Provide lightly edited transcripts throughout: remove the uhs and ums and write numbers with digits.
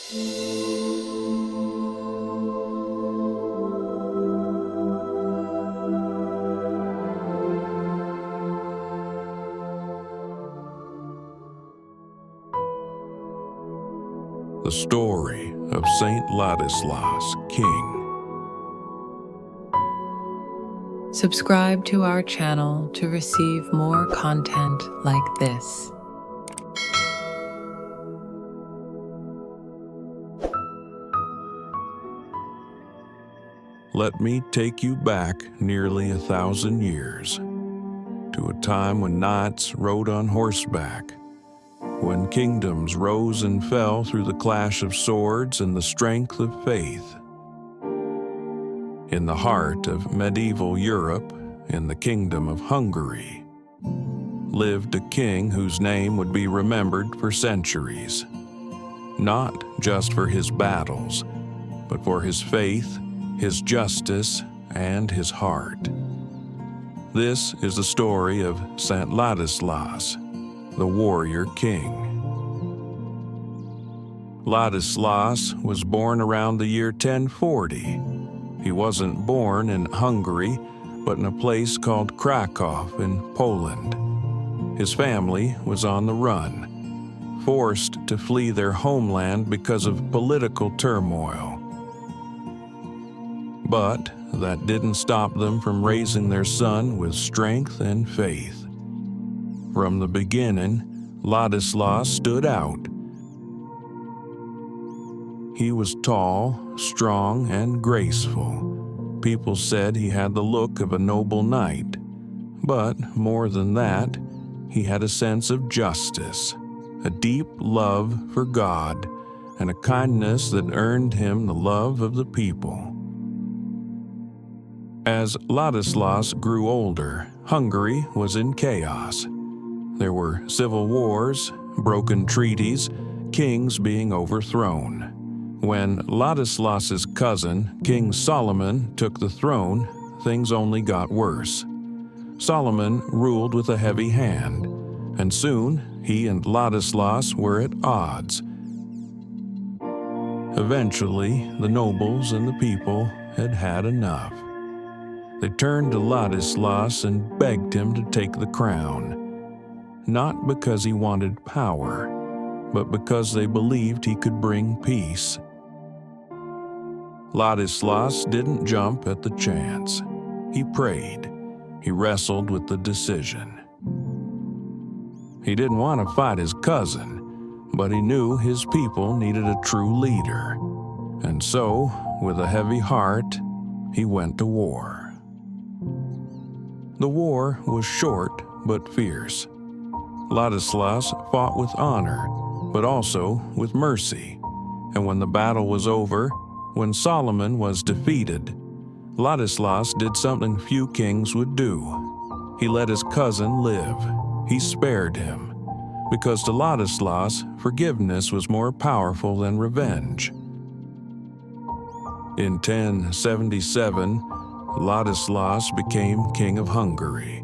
The story of Saint Ladislas, King. Subscribe to our channel to receive more content like this. Let me take you back nearly 1,000 years to a time when knights rode on horseback, when kingdoms rose and fell through the clash of swords and the strength of faith. In the heart of medieval Europe, in the kingdom of Hungary, lived a king whose name would be remembered for centuries, not just for his battles, but for his faith, his justice, and his heart. This is the story of Saint Ladislas, the warrior king. Ladislas was born around the year 1040. He wasn't born in Hungary, but in a place called Krakow in Poland. His family was on the run, forced to flee their homeland because of political turmoil. But that didn't stop them from raising their son with strength and faith. From the beginning, Ladislas stood out. He was tall, strong, and graceful. People said he had the look of a noble knight. But more than that, he had a sense of justice, a deep love for God, and a kindness that earned him the love of the people. As Ladislas grew older, Hungary was in chaos. There were civil wars, broken treaties, kings being overthrown. When Ladislas's cousin, King Solomon, took the throne, things only got worse. Solomon ruled with a heavy hand, and soon he and Ladislas were at odds. Eventually, the nobles and the people had had enough. They turned to Ladislas and begged him to take the crown. Not because he wanted power, but because they believed he could bring peace. Ladislas didn't jump at the chance. He prayed. He wrestled with the decision. He didn't want to fight his cousin, but he knew his people needed a true leader. And so, with a heavy heart, he went to war. The war was short but fierce. Ladislas fought with honor, but also with mercy. And when the battle was over, when Solomon was defeated, Ladislas did something few kings would do. He let his cousin live. He spared him, because to Ladislas, forgiveness was more powerful than revenge. In 1077, Ladislas became king of Hungary,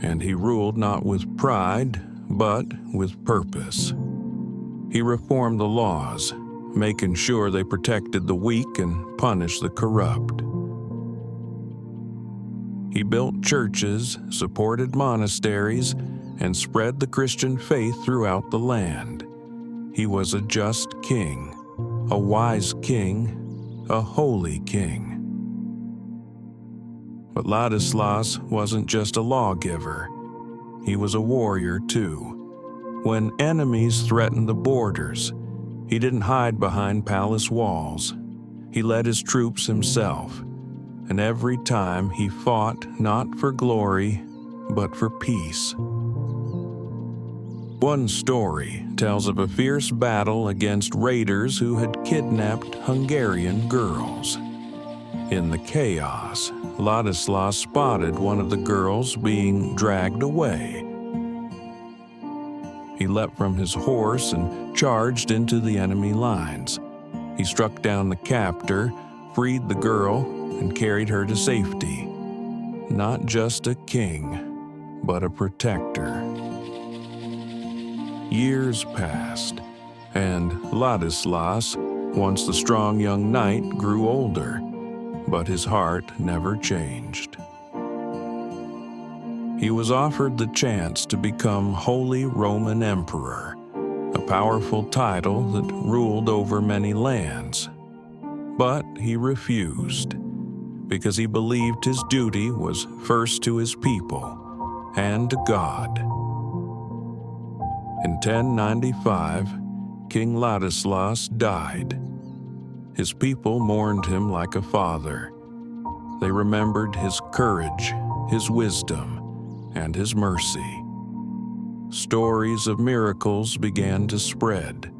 and he ruled not with pride, but with purpose. He reformed the laws, making sure they protected the weak and punished the corrupt. He built churches, supported monasteries, and spread the Christian faith throughout the land. He was a just king, a wise king, a holy king. But Ladislas wasn't just a lawgiver. He was a warrior too. When enemies threatened the borders, he didn't hide behind palace walls. He led his troops himself, and every time he fought not for glory, but for peace. One story tells of a fierce battle against raiders who had kidnapped Hungarian girls. In the chaos, Ladislas spotted one of the girls being dragged away. He leapt from his horse and charged into the enemy lines. He struck down the captor, freed the girl, and carried her to safety. Not just a king, but a protector. Years passed, and Ladislas, Once the strong young knight grew older, but his heart never changed. He was offered the chance to become Holy Roman Emperor, a powerful title that ruled over many lands. But he refused, because he believed his duty was first to his people and to God. In 1095, King Ladislas died. His people mourned him like a father. They remembered his courage, his wisdom, and his mercy. Stories of miracles began to spread.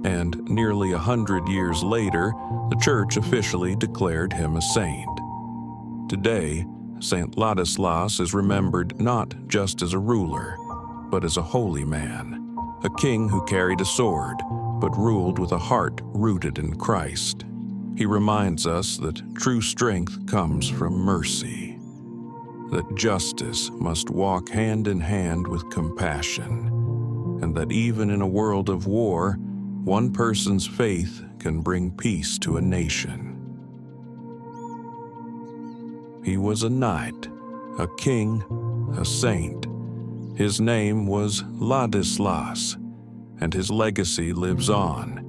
And nearly 100 years later, the Church officially declared him a saint. Today, Saint Ladislas is remembered not just as a ruler, but as a holy man, a king who carried a sword, but ruled with a heart rooted in Christ. He reminds us that true strength comes from mercy, that justice must walk hand in hand with compassion, and that even in a world of war, one person's faith can bring peace to a nation. He was a knight, a king, a saint. His name was Ladislas, and his legacy lives on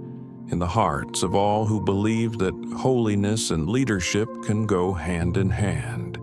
in the hearts of all who believe that holiness and leadership can go hand in hand.